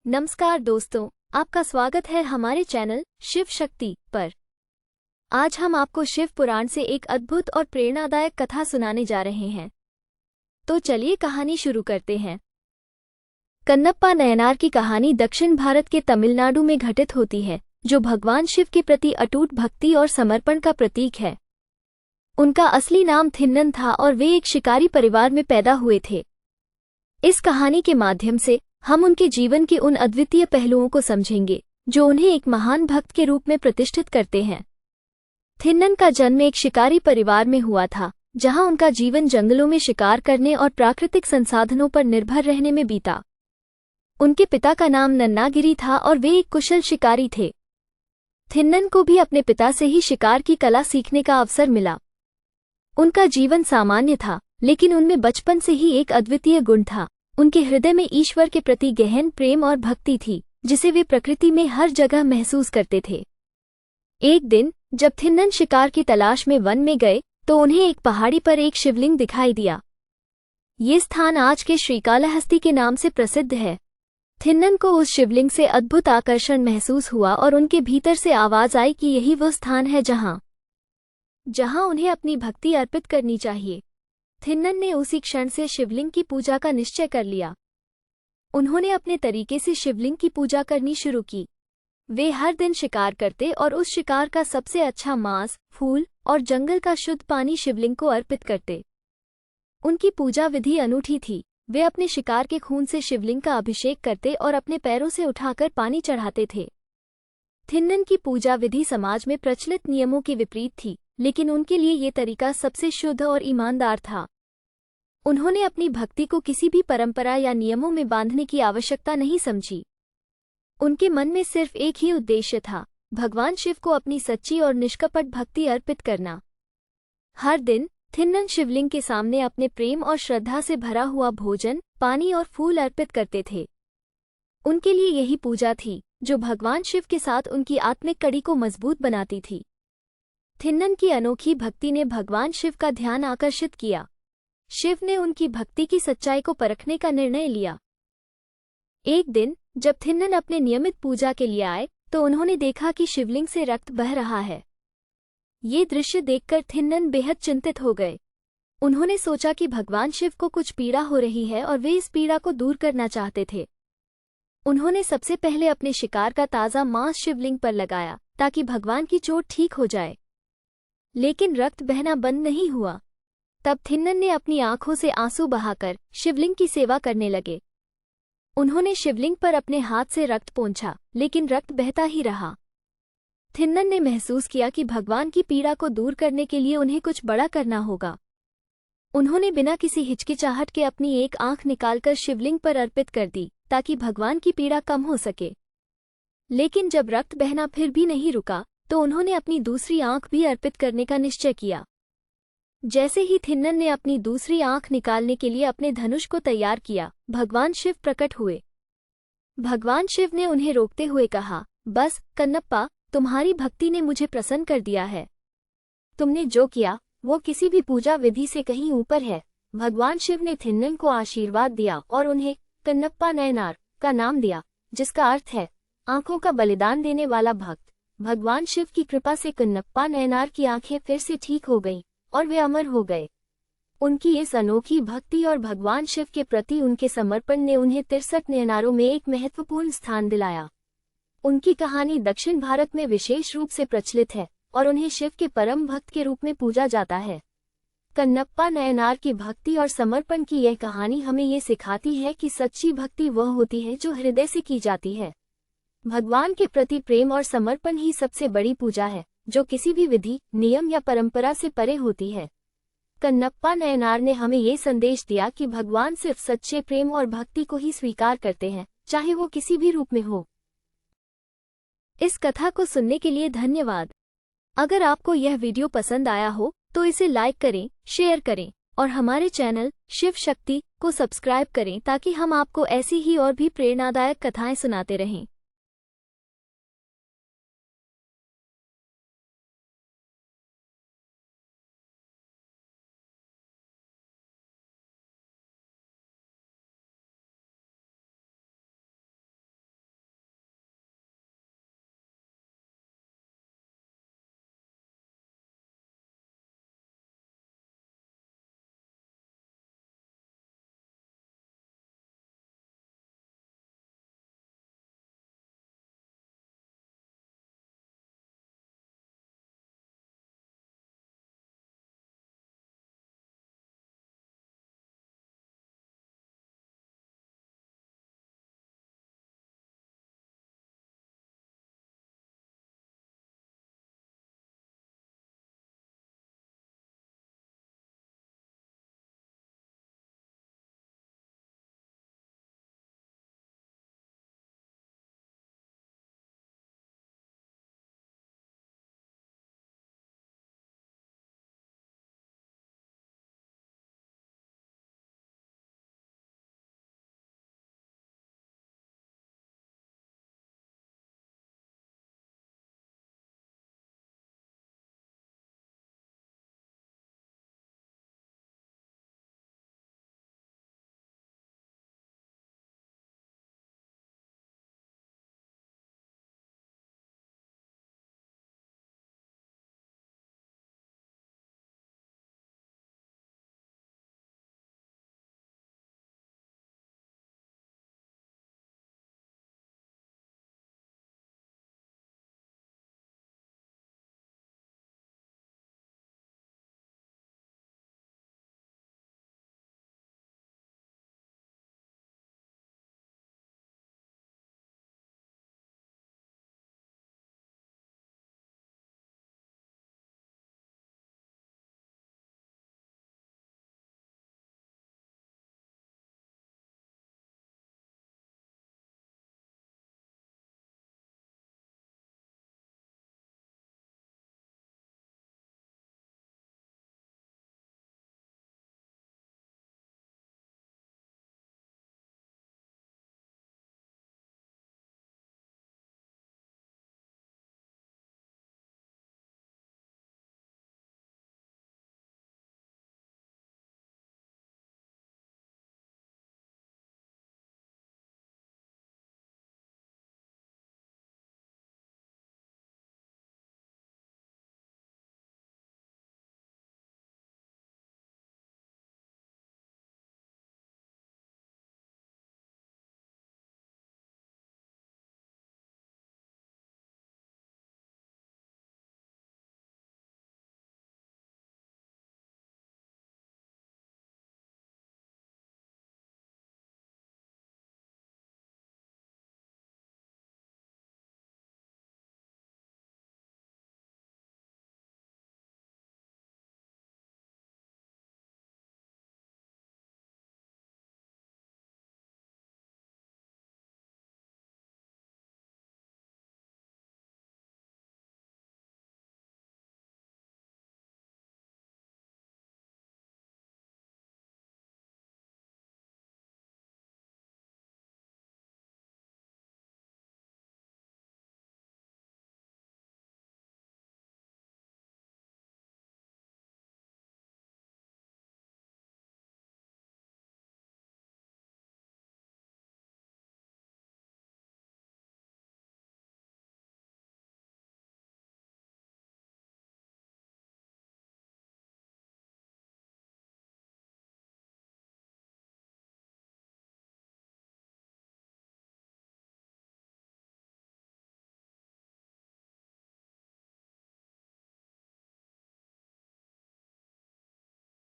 नमस्कार दोस्तों, आपका स्वागत है हमारे चैनल शिव शक्ति पर। आज हम आपको शिव पुराण से एक अद्भुत और प्रेरणादायक कथा सुनाने जा रहे हैं। तो चलिए कहानी शुरू करते हैं। कन्नप्पा नयनार की कहानी दक्षिण भारत के तमिलनाडु में घटित होती है, जो भगवान शिव के प्रति अटूट भक्ति और समर्पण का प्रतीक है। उनका असली नाम थिन्नन था और वे एक शिकारी परिवार में पैदा हुए थे। इस कहानी के माध्यम से हम उनके जीवन के उन अद्वितीय पहलुओं को समझेंगे जो उन्हें एक महान भक्त के रूप में प्रतिष्ठित करते हैं। थिन्नन का जन्म एक शिकारी परिवार में हुआ था, जहां उनका जीवन जंगलों में शिकार करने और प्राकृतिक संसाधनों पर निर्भर रहने में बीता। उनके पिता का नाम नन्नागिरी था और वे एक कुशल शिकारी थे। थिन्नन को भी अपने पिता से ही शिकार की कला सीखने का अवसर मिला। उनका जीवन सामान्य था, लेकिन उनमें बचपन से ही एक अद्वितीय गुण था। उनके हृदय में ईश्वर के प्रति गहन प्रेम और भक्ति थी, जिसे वे प्रकृति में हर जगह महसूस करते थे। एक दिन जब थिन्नन शिकार की तलाश में वन में गए, तो उन्हें एक पहाड़ी पर एक शिवलिंग दिखाई दिया। ये स्थान आज के श्रीकालाहस्ती के नाम से प्रसिद्ध है। थिन्नन को उस शिवलिंग से अद्भुत आकर्षण महसूस हुआ और उनके भीतर से आवाज आई कि यही वो स्थान है जहां उन्हें अपनी भक्ति अर्पित करनी चाहिए। थिन्नन ने उसी क्षण से शिवलिंग की पूजा का निश्चय कर लिया। उन्होंने अपने तरीके से शिवलिंग की पूजा करनी शुरू की। वे हर दिन शिकार करते और उस शिकार का सबसे अच्छा मांस, फूल और जंगल का शुद्ध पानी शिवलिंग को अर्पित करते। उनकी पूजा विधि अनूठी थी। वे अपने शिकार के खून से शिवलिंग का अभिषेक करते और अपने पैरों से उठाकर पानी चढ़ाते थे। थिन्नन की पूजा विधि समाज में प्रचलित नियमों के विपरीत थी, लेकिन उनके लिए ये तरीका सबसे शुद्ध और ईमानदार था। उन्होंने अपनी भक्ति को किसी भी परंपरा या नियमों में बांधने की आवश्यकता नहीं समझी। उनके मन में सिर्फ एक ही उद्देश्य था, भगवान शिव को अपनी सच्ची और निष्कपट भक्ति अर्पित करना। हर दिन थिन्नन शिवलिंग के सामने अपने प्रेम और श्रद्धा से भरा हुआ भोजन, पानी और फूल अर्पित करते थे। उनके लिए यही पूजा थी जो भगवान शिव के साथ उनकी आत्मिक कड़ी को मजबूत बनाती थी। थिन्नन की अनोखी भक्ति ने भगवान शिव का ध्यान आकर्षित किया। शिव ने उनकी भक्ति की सच्चाई को परखने का निर्णय लिया। एक दिन जब थिन्नन अपने नियमित पूजा के लिए आए, तो उन्होंने देखा कि शिवलिंग से रक्त बह रहा है। ये दृश्य देखकर थिन्नन बेहद चिंतित हो गए। उन्होंने सोचा कि भगवान शिव को कुछ पीड़ा हो रही है और वे इस पीड़ा को दूर करना चाहते थे। उन्होंने सबसे पहले अपने शिकार का ताज़ा मांस शिवलिंग पर लगाया, ताकि भगवान की चोट ठीक हो जाए। लेकिन रक्त बहना बंद नहीं हुआ। तब थिन्नन ने अपनी आंखों से आंसू बहाकर शिवलिंग की सेवा करने लगे। उन्होंने शिवलिंग पर अपने हाथ से रक्त पोंछा, लेकिन रक्त बहता ही रहा। थिन्नन ने महसूस किया कि भगवान की पीड़ा को दूर करने के लिए उन्हें कुछ बड़ा करना होगा। उन्होंने बिना किसी हिचकिचाहट के अपनी एक आंख निकालकर शिवलिंग पर अर्पित कर दी, ताकि भगवान की पीड़ा कम हो सके। लेकिन जब रक्त बहना फिर भी नहीं रुका, तो उन्होंने अपनी दूसरी आंख भी अर्पित करने का निश्चय किया। जैसे ही थिन्नन ने अपनी दूसरी आंख निकालने के लिए अपने धनुष को तैयार किया, भगवान शिव प्रकट हुए। भगवान शिव ने उन्हें रोकते हुए कहा, बस कन्नप्पा, तुम्हारी भक्ति ने मुझे प्रसन्न कर दिया है। तुमने जो किया वो किसी भी पूजा विधि से कहीं ऊपर है। भगवान शिव ने थिन्नन को आशीर्वाद दिया और उन्हें कन्नप्पा नयनार का नाम दिया, जिसका अर्थ है आंखों का बलिदान देने वाला भक्त। भगवान शिव की कृपा से कन्नप्पा नयनार की आंखें फिर से ठीक हो गईं और वे अमर हो गए। उनकी इस अनोखी भक्ति और भगवान शिव के प्रति उनके समर्पण ने उन्हें 63 नयनारों में एक महत्वपूर्ण स्थान दिलाया। उनकी कहानी दक्षिण भारत में विशेष रूप से प्रचलित है और उन्हें शिव के परम भक्त के रूप में पूजा जाता है। कन्नप्पा नयनार की भक्ति और समर्पण की यह कहानी हमें ये सिखाती है कि सच्ची भक्ति वह होती है जो हृदय से की जाती है। भगवान के प्रति प्रेम और समर्पण ही सबसे बड़ी पूजा है, जो किसी भी विधि, नियम या परंपरा से परे होती है। कन्नप्पा नयनार ने हमें ये संदेश दिया कि भगवान सिर्फ सच्चे प्रेम और भक्ति को ही स्वीकार करते हैं, चाहे वो किसी भी रूप में हो। इस कथा को सुनने के लिए धन्यवाद। अगर आपको यह वीडियो पसंद आया हो तो इसे लाइक करें, शेयर करें और हमारे चैनल शिव शक्ति को सब्सक्राइब करें, ताकि हम आपको ऐसी ही और भी प्रेरणादायक कथाएं सुनाते रहें।